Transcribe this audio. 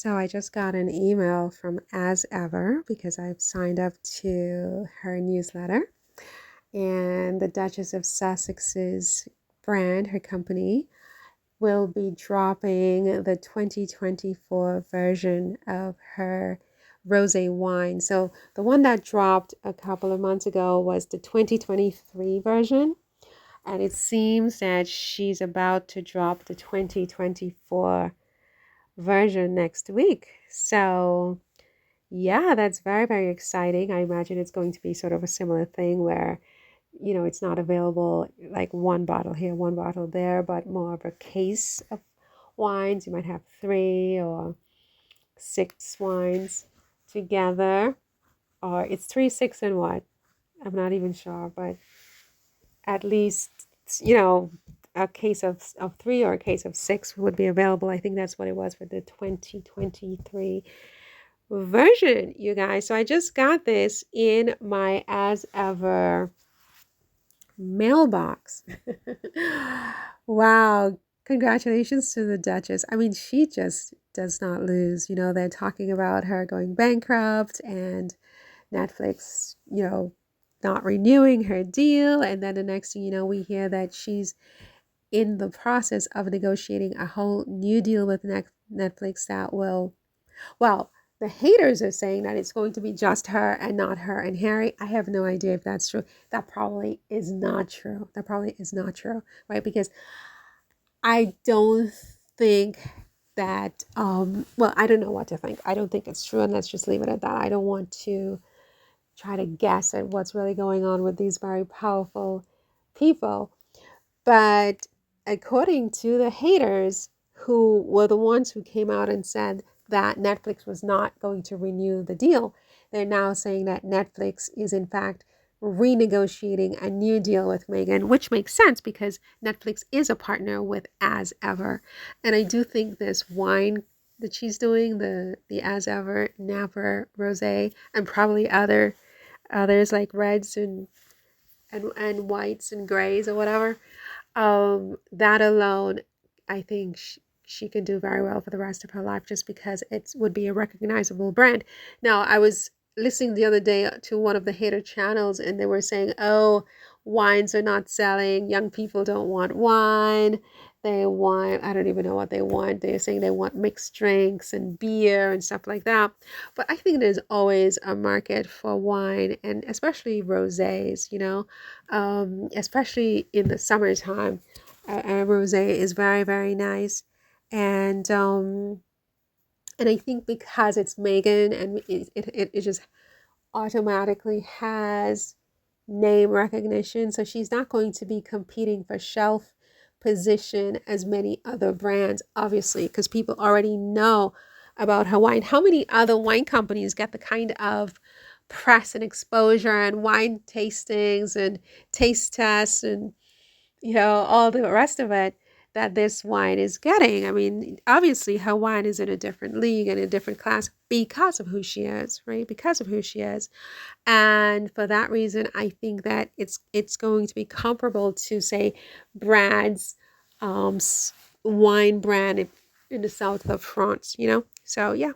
So I just got an email from As Ever because I've signed up to her newsletter. And the Duchess of Sussex's brand, her company, will be dropping the 2024 version of her rosé wine. So the one that dropped a couple of months ago was the 2023 version. And it seems that she's about to drop the 2024 version next week. So, yeah, that's very, very exciting. I imagine it's going to be sort of a similar thing where, it's not available like one bottle here, one bottle there, but more of a case of wines. You might have 3 or 6 wines together, or it's 3, 6, and what? I'm not even sure, but at least, you know, a case of 3 or a case of 6 would be available. I think that's what it was for the 2023 version, you guys. So I just got this in my As Ever mailbox. Wow. Congratulations to the Duchess. I mean, she just does not lose. They're talking about her going bankrupt and Netflix, not renewing her deal. And then the next thing you know, we hear that she's in the process of negotiating a whole new deal with Netflix that will, well, the haters are saying that it's going to be just her and not her and Harry. I have no idea if that's true. That probably is not true. That probably is not true, right? Because I don't think that, well, I don't know what to think. I don't think it's true, and let's just leave it at that. I don't want to try to guess at what's really going on with these very powerful people. But according to the haters, who were the ones who came out and said that Netflix was not going to renew the deal, they're now saying that Netflix is in fact renegotiating a new deal with Meghan, which makes sense because Netflix is a partner with As Ever. And I do think this wine that she's doing, the As Ever Napa Rosé, and probably others like reds and whites and grays or whatever, that alone, I think she can do very well for the rest of her life just because it would be a recognizable brand. Now, I was listening the other day to one of the hater channels and they were saying, oh, wines are not selling. Young people don't want wine. They want, I don't even know what they want. They're saying they want mixed drinks and beer and stuff like that. But I think there's always a market for wine and especially rosés, especially in the summertime. A rosé is very, very nice. And I think because it's Meghan and it just automatically has name recognition. So she's not going to be competing for shelf position as many other brands, obviously, because people already know about her wine. How many other wine companies get the kind of press and exposure and wine tastings and taste tests and all the rest of it that this wine is getting? I mean, obviously her wine is in a different league and a different class because of who she is, right? Because of who she is. And for that reason, I think that it's going to be comparable to, say, Brad's wine brand in the south of France, So, yeah.